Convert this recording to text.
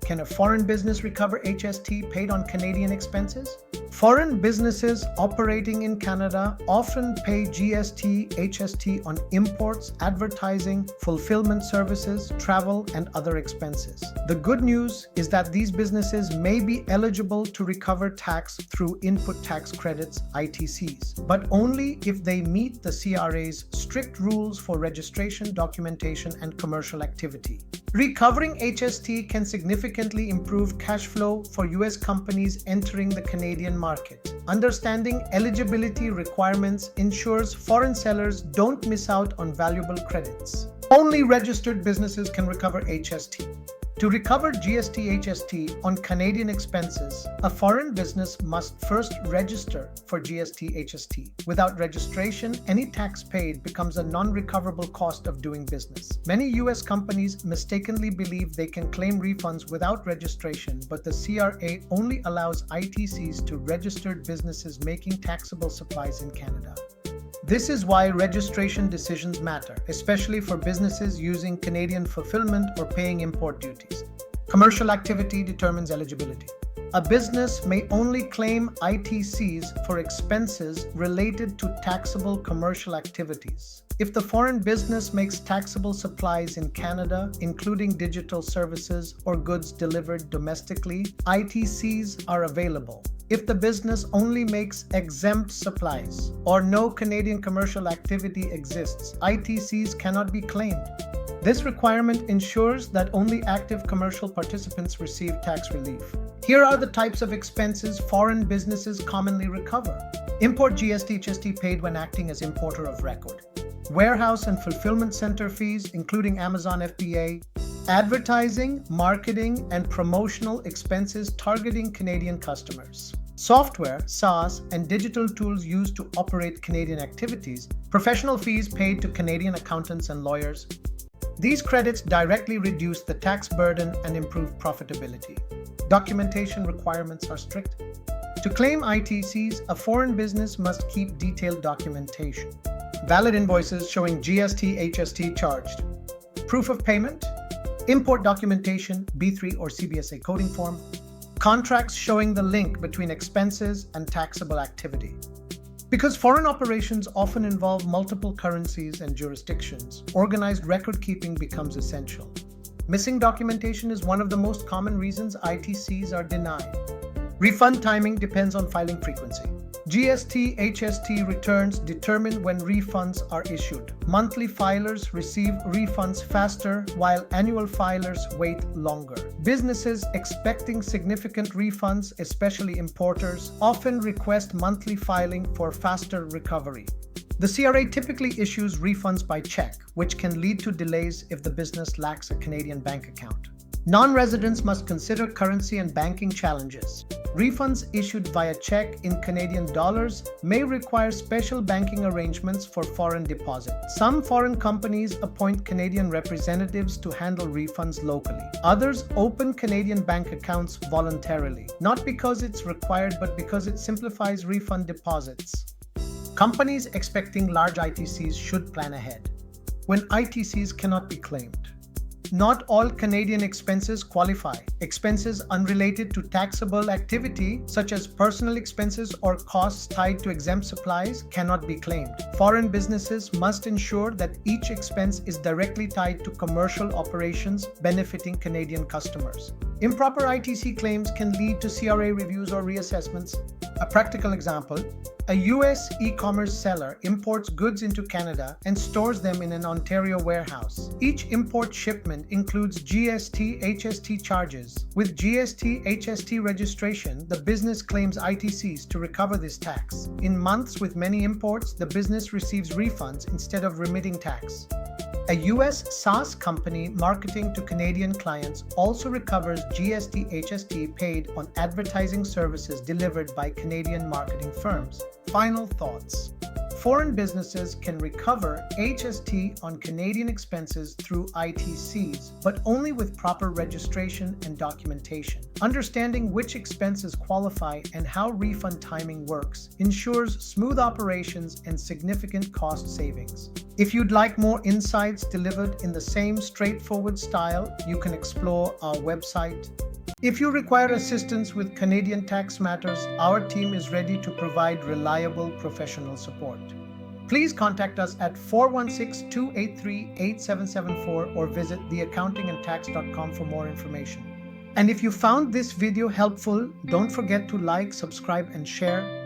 Can a foreign business recover HST paid on Canadian expenses? Foreign businesses operating in Canada often pay GST HST on imports, advertising, fulfillment services, travel, and other expenses. The good news is that these businesses may be eligible to recover tax through input tax credits, ITCs, but only if they meet the CRA's strict rules for registration, documentation, and commercial activity. Recovering HST can significantly improve cash flow for U.S. companies entering the Canadian market. Understanding eligibility requirements ensures foreign sellers don't miss out on valuable credits. Only registered businesses can recover HST. To recover GST HST on Canadian expenses, a foreign business must first register for GST HST. Without registration, any tax paid becomes a non-recoverable cost of doing business. Many U.S. companies mistakenly believe they can claim refunds without registration, but the CRA only allows ITCs to registered businesses making taxable supplies in Canada. This is why registration decisions matter, especially for businesses using Canadian fulfillment or paying import duties. Commercial activity determines eligibility. A business may only claim ITCs for expenses related to taxable commercial activities. If the foreign business makes taxable supplies in Canada, including digital services or goods delivered domestically, ITCs are available. If the business only makes exempt supplies or no Canadian commercial activity exists, ITCs cannot be claimed. This requirement ensures that only active commercial participants receive tax relief. Here are the types of expenses foreign businesses commonly recover. Import GST HST paid when acting as importer of record. Warehouse and fulfillment center fees, including Amazon FBA. Advertising, marketing, and promotional expenses targeting Canadian customers. Software, SaaS, and digital tools used to operate Canadian activities. Professional fees paid to Canadian accountants and lawyers. These credits directly reduce the tax burden and improve profitability. Documentation requirements are strict. To claim ITCs, a foreign business must keep detailed documentation. Valid invoices showing GST HST charged. Proof of payment. Import documentation, B3 or CBSA coding form. Contracts showing the link between expenses and taxable activity. Because foreign operations often involve multiple currencies and jurisdictions, organized record keeping becomes essential. Missing documentation is one of the most common reasons ITCs are denied. Refund timing depends on filing frequency. GST HST returns determine when refunds are issued. Monthly filers receive refunds faster, while annual filers wait longer. Businesses expecting significant refunds, especially importers, often request monthly filing for faster recovery. The CRA typically issues refunds by check, which can lead to delays if the business lacks a Canadian bank account. Non-residents must consider currency and banking challenges. Refunds issued via check in Canadian dollars may require special banking arrangements for foreign deposits. Some foreign companies appoint Canadian representatives to handle refunds locally. Others open Canadian bank accounts voluntarily, not because it's required, but because it simplifies refund deposits. Companies expecting large ITCs should plan ahead. When ITCs cannot be claimed. Not all Canadian expenses qualify. Expenses unrelated to taxable activity, such as personal expenses or costs tied to exempt supplies, cannot be claimed. Foreign businesses must ensure that each expense is directly tied to commercial operations benefiting Canadian customers. Improper ITC claims can lead to CRA reviews or reassessments. A practical example: a U.S. e-commerce seller imports goods into Canada and stores them in an Ontario warehouse. Each import shipment includes GST HST charges. With GST HST registration, the business claims ITCs to recover this tax. In months with many imports, the business receives refunds instead of remitting tax. A U.S. SaaS company marketing to Canadian clients also recovers GST HST paid on advertising services delivered by Canadian marketing firms. Final thoughts. Foreign businesses can recover HST on Canadian expenses through ITCs, but only with proper registration and documentation. Understanding which expenses qualify and how refund timing works ensures smooth operations and significant cost savings. If you'd like more insights delivered in the same straightforward style, you can explore our website If you require assistance with Canadian tax matters, our team is ready to provide reliable professional support. Please contact us at 416-283-8774 or visit theaccountingandtax.com for more information. And if you found this video helpful, don't forget to like, subscribe, and share.